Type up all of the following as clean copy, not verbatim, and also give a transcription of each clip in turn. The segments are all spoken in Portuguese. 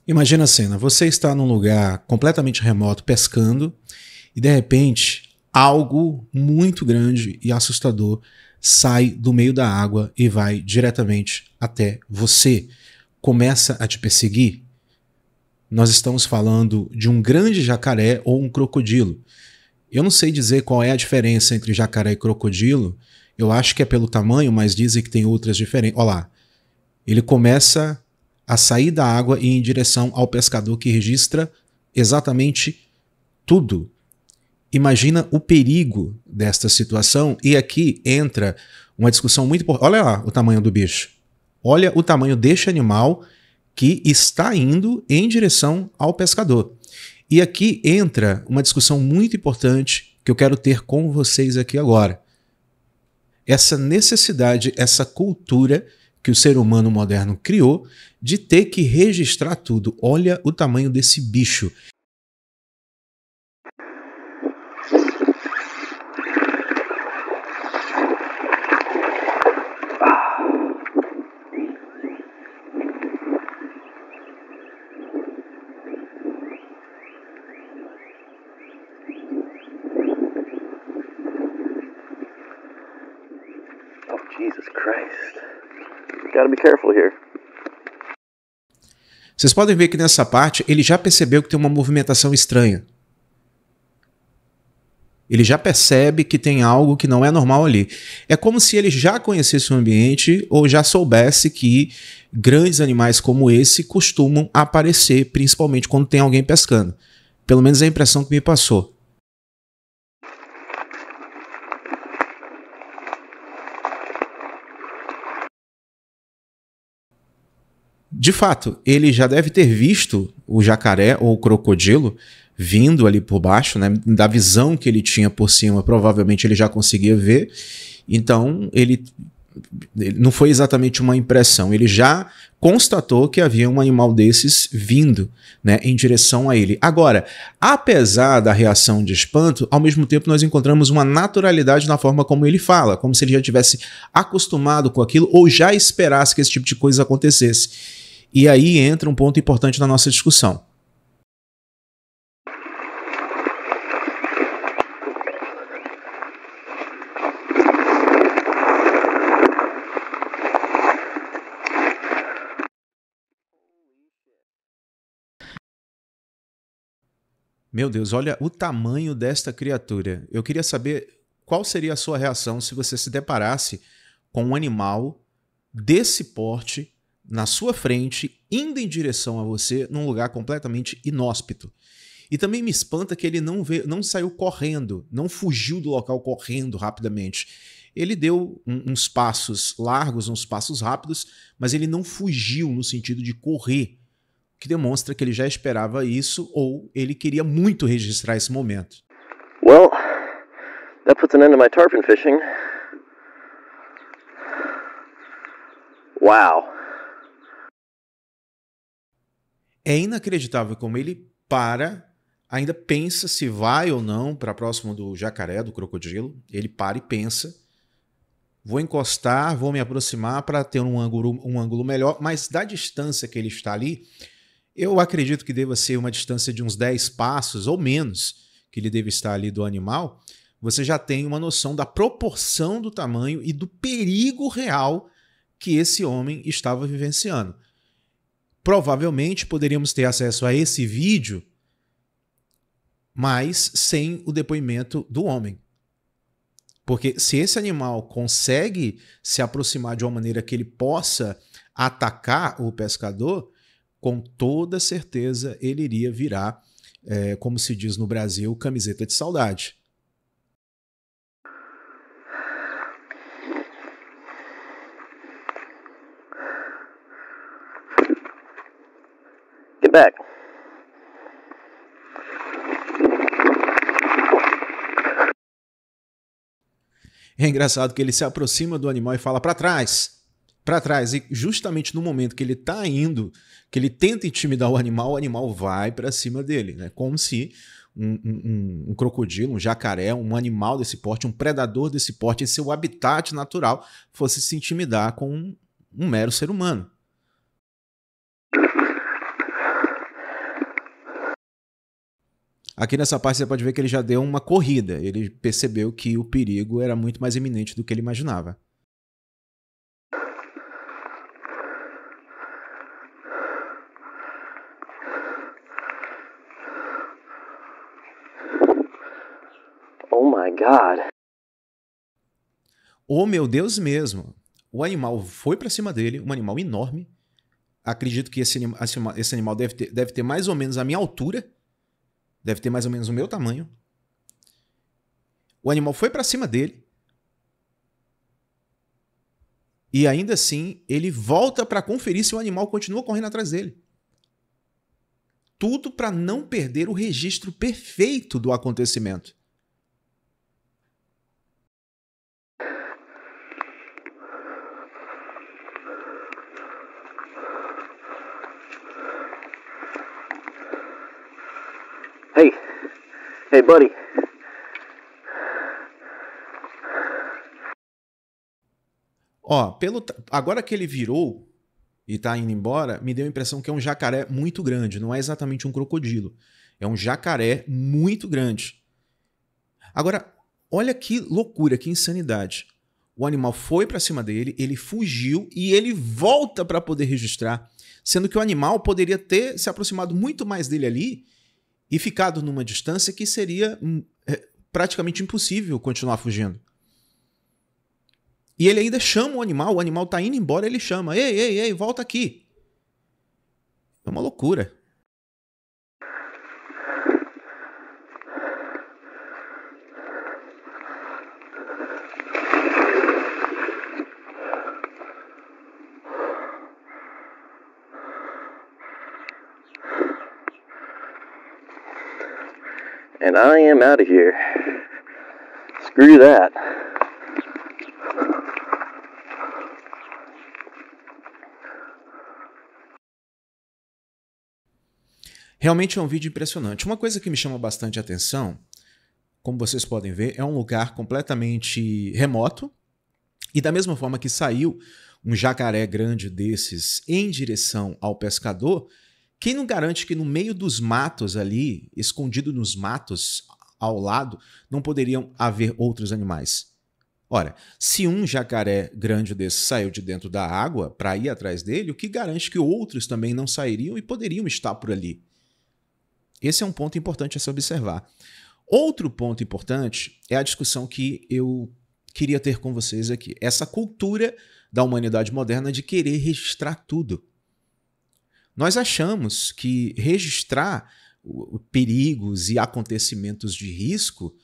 Imagina a cena, você está num lugar completamente remoto pescando e de repente algo muito grande e assustador sai do meio da água e vai diretamente até você. Começa a te perseguir. Nós estamos falando de um grande jacaré ou um crocodilo. Eu não sei dizer qual é a diferença entre jacaré e crocodilo. Eu acho que é pelo tamanho, mas dizem que tem outras diferenças. Olha lá, ele começa a sair da água e ir em direção ao pescador que registra exatamente tudo. Imagina o perigo desta situação e aqui entra uma discussão muito importante. Olha lá o tamanho do bicho. Olha o tamanho deste animal que está indo em direção ao pescador. E aqui entra uma discussão muito importante que eu quero ter com vocês aqui agora. Essa necessidade, essa cultura que o ser humano moderno criou de ter que registrar tudo. Olha o tamanho desse bicho. Oh, Jesus Christ. You gotta be careful here. Vocês podem ver que nessa parte ele já percebeu que tem uma movimentação estranha. Ele já percebe que tem algo que não é normal ali. É como se ele já conhecesse o ambiente ou já soubesse que grandes animais como esse costumam aparecer, principalmente quando tem alguém pescando. Pelo menos é a impressão que me passou. De fato, ele já deve ter visto o jacaré ou o crocodilo vindo ali por baixo, né? Da visão que ele tinha por cima, provavelmente ele já conseguia ver. Então, ele não foi exatamente uma impressão, ele já constatou que havia um animal desses vindo, né, em direção a ele. Agora, apesar da reação de espanto, ao mesmo tempo nós encontramos uma naturalidade na forma como ele fala, como se ele já tivesse acostumado com aquilo ou já esperasse que esse tipo de coisa acontecesse. E aí entra um ponto importante na nossa discussão. Meu Deus, olha o tamanho desta criatura. Eu queria saber qual seria a sua reação se você se deparasse com um animal desse porte na sua frente, indo em direção a você num lugar completamente inóspito. E também me espanta que ele não saiu correndo, não fugiu do local correndo rapidamente. Ele deu uns passos largos, uns passos rápidos, mas ele não fugiu no sentido de correr, o que demonstra que ele já esperava isso ou ele queria muito registrar esse momento. Well, that puts an end to my tarpon fishing. Wow. É inacreditável como ele ainda pensa se vai ou não para próximo do jacaré, do crocodilo. Ele para e pensa. Vou encostar, vou me aproximar para ter um ângulo melhor, mas da distância que ele está ali, eu acredito que deva ser uma distância de uns 10 passos ou menos que ele deve estar ali do animal. Você já tem uma noção da proporção do tamanho e do perigo real que esse homem estava vivenciando. Provavelmente poderíamos ter acesso a esse vídeo, mas sem o depoimento do homem. Porque se esse animal consegue se aproximar de uma maneira que ele possa atacar o pescador, com toda certeza ele iria virar, como se diz no Brasil, camiseta de saudade. Get back. É engraçado que ele se aproxima do animal e fala para trás, e justamente no momento que ele está indo, que ele tenta intimidar o animal vai para cima dele, né? Como se um crocodilo, um jacaré, um animal desse porte, um predador desse porte, em seu habitat natural, fosse se intimidar com um mero ser humano. Aqui nessa parte você pode ver que ele já deu uma corrida. Ele percebeu que o perigo era muito mais iminente do que ele imaginava. Oh my God. Oh, meu Deus mesmo. O animal foi para cima dele, um animal enorme. Acredito que esse animal deve ter mais ou menos a minha altura. Deve ter mais ou menos o meu tamanho. O animal foi para cima dele. E ainda assim, ele volta para conferir se o animal continua correndo atrás dele. Tudo para não perder o registro perfeito do acontecimento. Hey, buddy. Ó, agora que ele virou e tá indo embora, me deu a impressão que é um jacaré muito grande, não é exatamente um crocodilo. É um jacaré muito grande. Agora, olha que loucura, que insanidade. O animal foi para cima dele, ele fugiu e ele volta para poder registrar, sendo que o animal poderia ter se aproximado muito mais dele ali e ficado numa distância que seria praticamente impossível continuar fugindo. E ele ainda chama o animal tá indo embora, ele chama, ei, volta aqui. É uma loucura. And I am out of here. Screw that. Realmente é um vídeo impressionante. Uma coisa que me chama bastante atenção, como vocês podem ver, é um lugar completamente remoto. E da mesma forma que saiu um jacaré grande desses em direção ao pescador, quem não garante que no meio dos matos ali, escondido nos matos ao lado, não poderiam haver outros animais? Ora, se um jacaré grande desse saiu de dentro da água para ir atrás dele, o que garante que outros também não sairiam e poderiam estar por ali? Esse é um ponto importante a se observar. Outro ponto importante é a discussão que eu queria ter com vocês aqui. Essa cultura da humanidade moderna de querer registrar tudo. Nós achamos que registrar perigos e acontecimentos de risco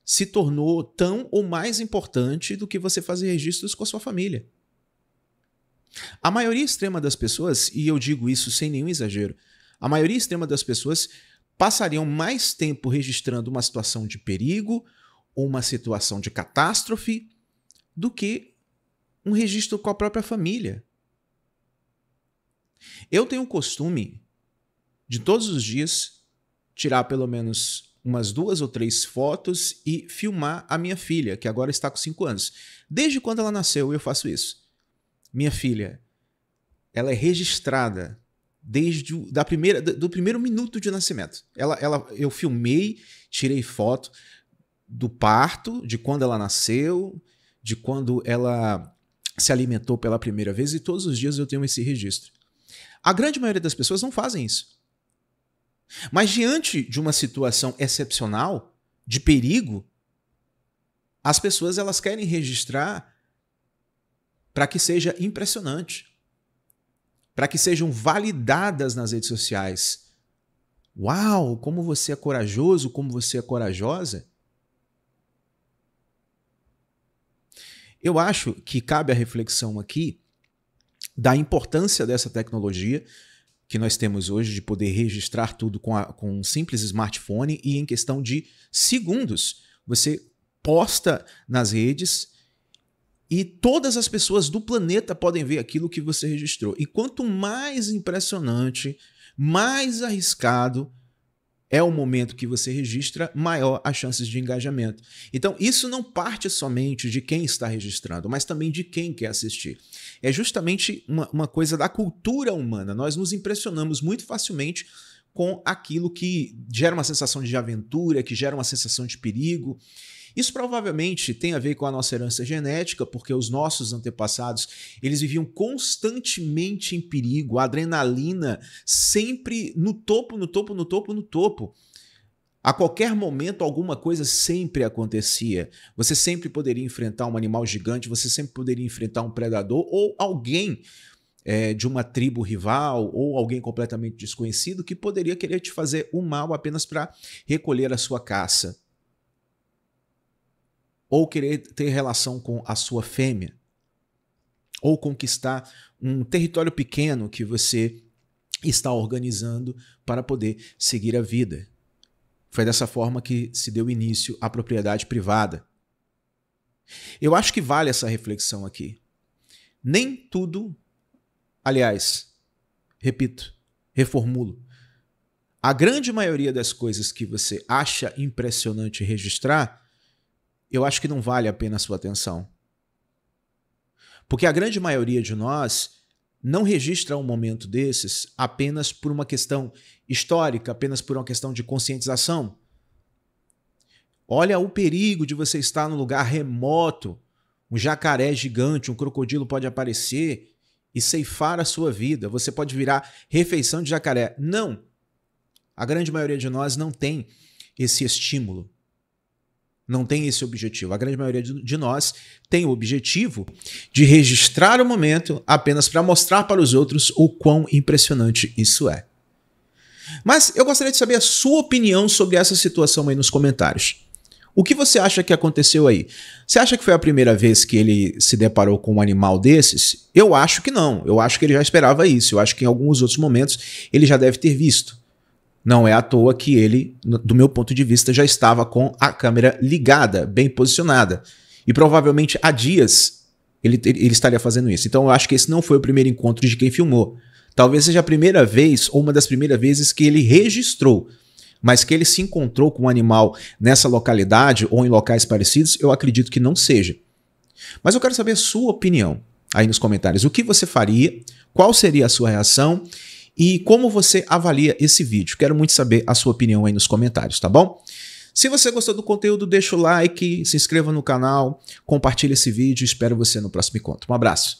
se tornou tão ou mais importante do que você fazer registros com a sua família. A maioria extrema das pessoas, e eu digo isso sem nenhum exagero, a maioria extrema das pessoas passariam mais tempo registrando uma situação de perigo ou uma situação de catástrofe do que um registro com a própria família. Eu tenho o costume de todos os dias tirar pelo menos umas 2 ou 3 fotos e filmar a minha filha, que agora está com 5 anos. Desde quando ela nasceu eu faço isso. Minha filha, ela é registrada desde do primeiro minuto de nascimento. Eu filmei, tirei foto do parto, de quando ela nasceu, de quando ela se alimentou pela primeira vez, e todos os dias eu tenho esse registro. A grande maioria das pessoas não fazem isso. Mas diante de uma situação excepcional, de perigo, as pessoas elas querem registrar para que seja impressionante, para que sejam validadas nas redes sociais. Uau, como você é corajoso, como você é corajosa. Eu acho que cabe a reflexão aqui da importância dessa tecnologia que nós temos hoje de poder registrar tudo com um simples smartphone e em questão de segundos. Você posta nas redes e todas as pessoas do planeta podem ver aquilo que você registrou. E quanto mais impressionante, mais arriscado é o momento que você registra, maior as chances de engajamento. Então, isso não parte somente de quem está registrando, mas também de quem quer assistir. É justamente uma coisa da cultura humana. Nós nos impressionamos muito facilmente com aquilo que gera uma sensação de aventura, que gera uma sensação de perigo. Isso provavelmente tem a ver com a nossa herança genética, porque os nossos antepassados, eles viviam constantemente em perigo, a adrenalina sempre no topo, no topo, no topo, no topo. A qualquer momento, alguma coisa sempre acontecia. Você sempre poderia enfrentar um animal gigante, você sempre poderia enfrentar um predador ou alguém de uma tribo rival ou alguém completamente desconhecido que poderia querer te fazer o mal apenas para recolher a sua caça. Ou querer ter relação com a sua fêmea. Ou conquistar um território pequeno que você está organizando para poder seguir a vida. Foi dessa forma que se deu início à propriedade privada. Eu acho que vale essa reflexão aqui. Nem tudo, aliás, repito, reformulo. A grande maioria das coisas que você acha impressionante registrar, eu acho que não vale a pena a sua atenção. Porque a grande maioria de nós não registra um momento desses apenas por uma questão histórica, apenas por uma questão de conscientização. Olha o perigo de você estar num lugar remoto, um jacaré gigante, um crocodilo pode aparecer e ceifar a sua vida. Você pode virar refeição de jacaré. Não! A grande maioria de nós não tem esse estímulo. Não tem esse objetivo. A grande maioria de nós tem o objetivo de registrar o momento apenas para mostrar para os outros o quão impressionante isso é. Mas eu gostaria de saber a sua opinião sobre essa situação aí nos comentários. O que você acha que aconteceu aí? Você acha que foi a primeira vez que ele se deparou com um animal desses? Eu acho que não. Eu acho que ele já esperava isso. Eu acho que em alguns outros momentos ele já deve ter visto. Não é à toa que ele, do meu ponto de vista, já estava com a câmera ligada, bem posicionada. E provavelmente há dias ele estaria fazendo isso. Então eu acho que esse não foi o primeiro encontro de quem filmou. Talvez seja a primeira vez ou uma das primeiras vezes que ele registrou. Mas que ele se encontrou com um animal nessa localidade ou em locais parecidos, eu acredito que não seja. Mas eu quero saber a sua opinião aí nos comentários. O que você faria? Qual seria a sua reação? E como você avalia esse vídeo? Quero muito saber a sua opinião aí nos comentários, tá bom? Se você gostou do conteúdo, deixa o like, se inscreva no canal, compartilhe esse vídeo e espero você no próximo encontro. Um abraço!